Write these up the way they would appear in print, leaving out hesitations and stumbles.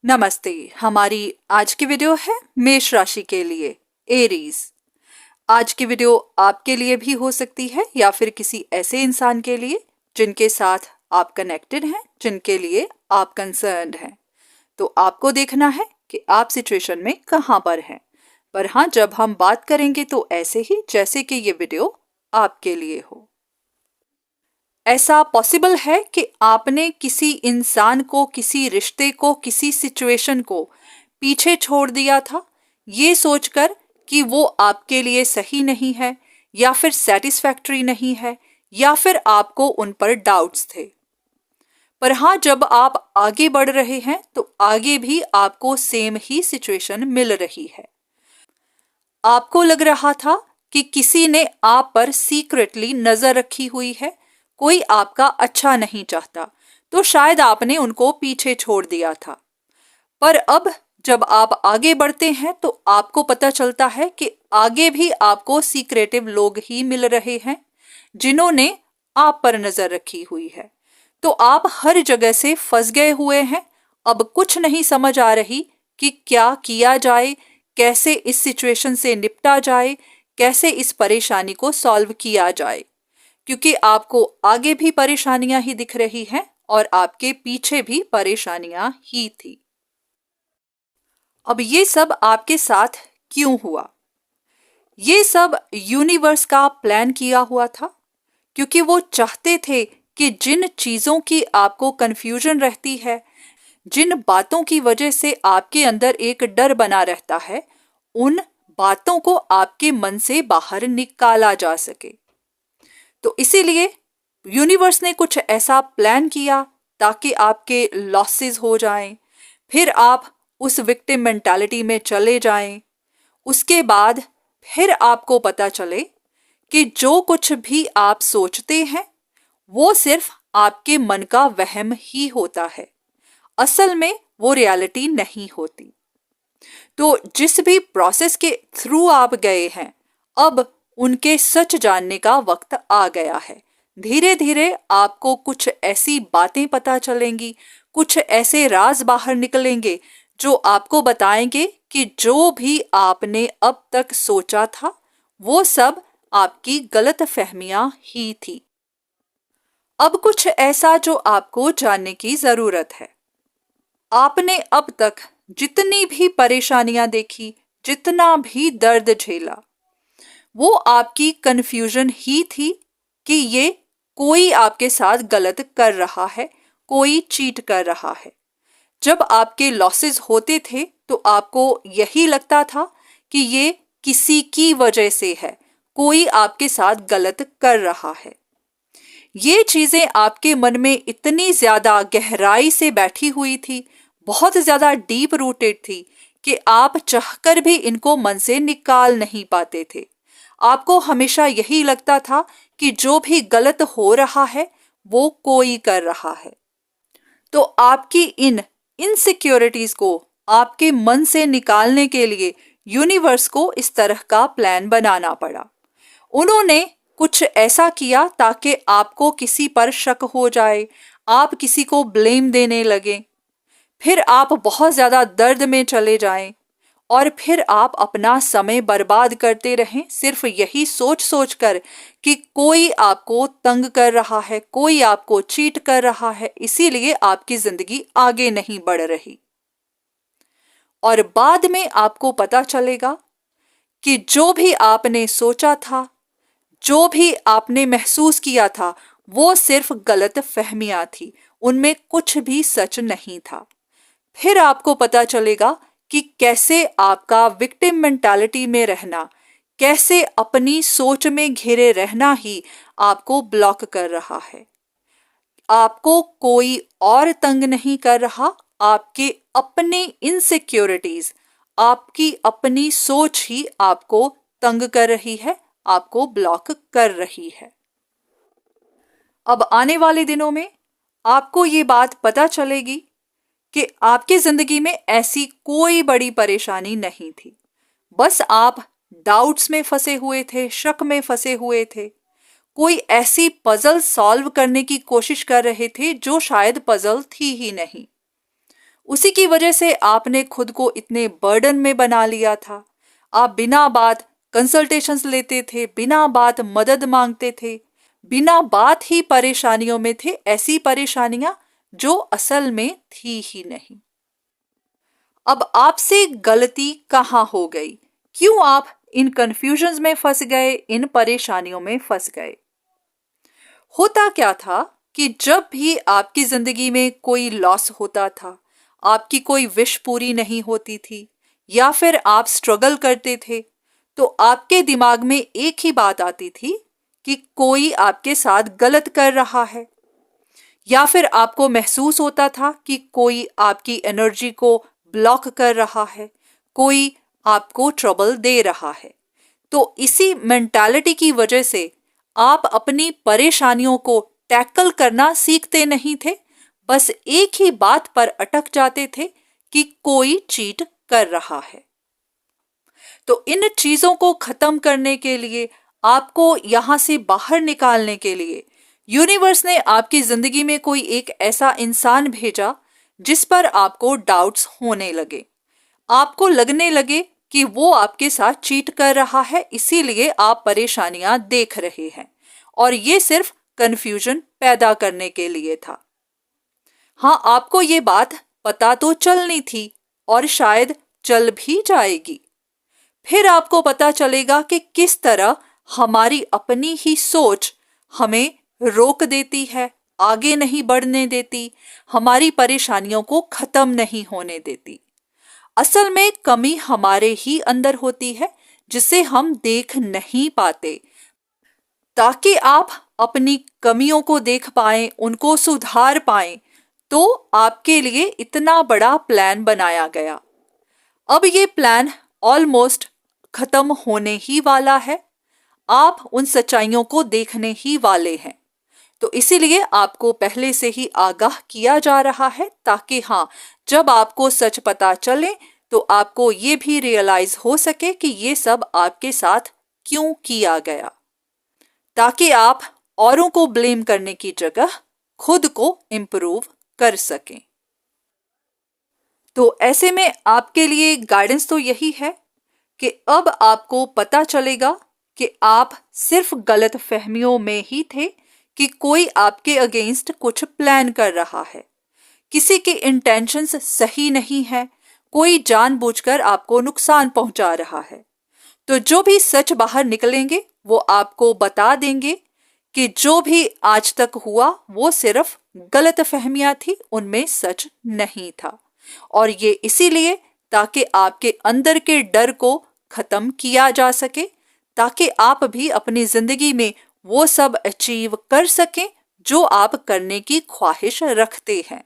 नमस्ते। हमारी आज की वीडियो है मेष राशि के लिए, एरीज। आज की वीडियो आपके लिए भी हो सकती है या फिर किसी ऐसे इंसान के लिए जिनके साथ आप कनेक्टेड हैं, जिनके लिए आप कंसर्न्ड हैं। तो आपको देखना है कि आप सिचुएशन में कहां पर हैं। पर हाँ, जब हम बात करेंगे तो ऐसे ही जैसे कि ये वीडियो आपके लिए हो। ऐसा पॉसिबल है कि आपने किसी इंसान को, किसी रिश्ते को, किसी सिचुएशन को पीछे छोड़ दिया था, ये सोचकर कि वो आपके लिए सही नहीं है या फिर सेटिस्फैक्टरी नहीं है या फिर आपको उन पर डाउट्स थे। पर हाँ, जब आप आगे बढ़ रहे हैं तो आगे भी आपको सेम ही सिचुएशन मिल रही है। आपको लग रहा था कि किसी ने आप पर सीक्रेटली नजर रखी हुई है, कोई आपका अच्छा नहीं चाहता, तो शायद आपने उनको पीछे छोड़ दिया था। पर अब जब आप आगे बढ़ते हैं तो आपको पता चलता है कि आगे भी आपको सीक्रेटिव लोग ही मिल रहे हैं जिन्होंने आप पर नजर रखी हुई है। तो आप हर जगह से फंस गए हुए हैं। अब कुछ नहीं समझ आ रही कि क्या किया जाए, कैसे इस सिचुएशन से निपटा जाए, कैसे इस परेशानी को सॉल्व किया जाए, क्योंकि आपको आगे भी परेशानियां ही दिख रही हैं और आपके पीछे भी परेशानियां ही थी। अब ये सब आपके साथ क्यों हुआ? ये सब यूनिवर्स का प्लान किया हुआ था, क्योंकि वो चाहते थे कि जिन चीजों की आपको कंफ्यूजन रहती है, जिन बातों की वजह से आपके अंदर एक डर बना रहता है, उन बातों को आपके मन से बाहर निकाला जा सके। तो इसीलिए यूनिवर्स ने कुछ ऐसा प्लान किया ताकि आपके लॉसेस हो जाएं, फिर आप उस विक्टिम मेंटालिटी में चले जाएं। उसके बाद फिर आपको पता चले कि जो कुछ भी आप सोचते हैं वो सिर्फ आपके मन का वहम ही होता है, असल में वो रियलिटी नहीं होती। तो जिस भी प्रोसेस के थ्रू आप गए हैं, अब उनके सच जानने का वक्त आ गया है। धीरे धीरे आपको कुछ ऐसी बातें पता चलेंगी, कुछ ऐसे राज बाहर निकलेंगे जो आपको बताएंगे कि जो भी आपने अब तक सोचा था वो सब आपकी गलत फहमियां ही थी। अब कुछ ऐसा जो आपको जानने की जरूरत है। आपने अब तक जितनी भी परेशानियां देखी, जितना भी दर्द झेला, वो आपकी कंफ्यूजन ही थी कि ये कोई आपके साथ गलत कर रहा है, कोई चीट कर रहा है। जब आपके लॉसेस होते थे तो आपको यही लगता था कि ये किसी की वजह से है, कोई आपके साथ गलत कर रहा है। ये चीजें आपके मन में इतनी ज्यादा गहराई से बैठी हुई थी, बहुत ज्यादा डीप रूटेड थी कि आप चाहकर भी इनको मन से निकाल नहीं पाते थे। आपको हमेशा यही लगता था कि जो भी गलत हो रहा है वो कोई कर रहा है। तो आपकी इन इनसिक्योरिटीज को आपके मन से निकालने के लिए यूनिवर्स को इस तरह का प्लान बनाना पड़ा। उन्होंने कुछ ऐसा किया ताकि आपको किसी पर शक हो जाए, आप किसी को ब्लेम देने लगे, फिर आप बहुत ज्यादा दर्द में चले जाएं और फिर आप अपना समय बर्बाद करते रहें सिर्फ यही सोच सोच कर कि कोई आपको तंग कर रहा है, कोई आपको चीट कर रहा है, इसीलिए आपकी जिंदगी आगे नहीं बढ़ रही। और बाद में आपको पता चलेगा कि जो भी आपने सोचा था, जो भी आपने महसूस किया था, वो सिर्फ गलत फहमियां थी, उनमें कुछ भी सच नहीं था। फिर आपको पता चलेगा कि कैसे आपका विक्टिम मेंटालिटी में रहना, कैसे अपनी सोच में घिरे रहना ही आपको ब्लॉक कर रहा है। आपको कोई और तंग नहीं कर रहा, आपके अपने इनसिक्योरिटीज, आपकी अपनी सोच ही आपको तंग कर रही है, आपको ब्लॉक कर रही है। अब आने वाले दिनों में आपको ये बात पता चलेगी कि आपकी जिंदगी में ऐसी कोई बड़ी परेशानी नहीं थी, बस आप डाउट्स में फंसे हुए थे, शक में फंसे हुए थे, कोई ऐसी पजल सॉल्व करने की कोशिश कर रहे थे जो शायद पजल थी ही नहीं। उसी की वजह से आपने खुद को इतने बर्डन में बना लिया था। आप बिना बात कंसल्टेशंस लेते थे, बिना बात मदद मांगते थे, बिना बात ही परेशानियों में थे, ऐसी परेशानियां जो असल में थी ही नहीं। अब आपसे गलती कहाँ हो गई? क्यों आप इन कंफ्यूजन्स में फंस गए, इन परेशानियों में फंस गए? होता क्या था कि जब भी आपकी जिंदगी में कोई लॉस होता था, आपकी कोई विश पूरी नहीं होती थी, या फिर आप स्ट्रगल करते थे, तो आपके दिमाग में एक ही बात आती थी कि कोई आपके साथ गलत कर रहा है, या फिर आपको महसूस होता था कि कोई आपकी एनर्जी को ब्लॉक कर रहा है, कोई आपको ट्रबल दे रहा है। तो इसी मेंटालिटी की वजह से आप अपनी परेशानियों को टैकल करना सीखते नहीं थे, बस एक ही बात पर अटक जाते थे कि कोई चीट कर रहा है। तो इन चीजों को खत्म करने के लिए, आपको यहां से बाहर निकालने के लिए यूनिवर्स ने आपकी जिंदगी में कोई एक ऐसा इंसान भेजा जिस पर आपको डाउट्स होने लगे। आपको लगने लगे कि वो आपके साथ चीट कर रहा है, इसीलिए आप परेशानियां देख रहे हैं, और ये सिर्फ कंफ्यूजन पैदा करने के लिए था। हाँ, आपको ये बात पता तो चलनी थी, और शायद चल भी जाएगी। फिर आपको पता चलेगा कि किस तरह हमारी अपनी ही सोच हमें रोक देती है, आगे नहीं बढ़ने देती, हमारी परेशानियों को खत्म नहीं होने देती। असल में कमी हमारे ही अंदर होती है, जिसे हम देख नहीं पाते। ताकि आप अपनी कमियों को देख पाएं, उनको सुधार पाएं, तो आपके लिए इतना बड़ा प्लान बनाया गया। अब ये प्लान ऑलमोस्ट खत्म होने ही वाला है। आप उन सच्चाइयों को देखने ही वाले हैं, तो इसीलिए आपको पहले से ही आगाह किया जा रहा है, ताकि हाँ, जब आपको सच पता चले तो आपको ये भी रियलाइज हो सके कि ये सब आपके साथ क्यों किया गया, ताकि आप औरों को ब्लेम करने की जगह खुद को इम्प्रूव कर सकें। तो ऐसे में आपके लिए गाइडेंस तो यही है कि अब आपको पता चलेगा कि आप सिर्फ गलत फहमियों में ही थे कि कोई आपके अगेंस्ट कुछ प्लान कर रहा है, किसी के इंटेंशंस सही नहीं है, कोई जानबूझकर आपको नुकसान पहुंचा रहा है। तो जो भी सच बाहर निकलेंगे वो आपको बता देंगे कि जो भी आज तक हुआ वो सिर्फ गलत फहमियां थी, उनमें सच नहीं था। और ये इसीलिए ताकि आपके अंदर के डर को खत्म किया जा सके, ताकि आप भी अपनी जिंदगी में वो सब अचीव कर सकें जो आप करने की ख्वाहिश रखते हैं।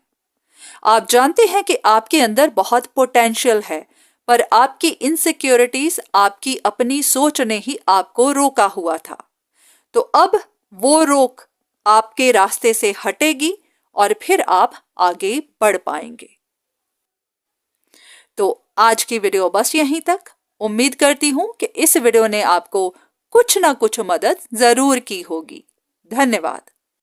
आप जानते हैं कि आपके अंदर बहुत पोटेंशियल है, पर आपकी इनसिक्योरिटीज, आपकी अपनी सोच ने ही आपको रोका हुआ था। तो अब वो रोक आपके रास्ते से हटेगी और फिर आप आगे बढ़ पाएंगे। तो आज की वीडियो बस यहीं तक। उम्मीद करती हूं कि इस वीडियो ने आपको कुछ ना कुछ मदद जरूर की होगी। धन्यवाद।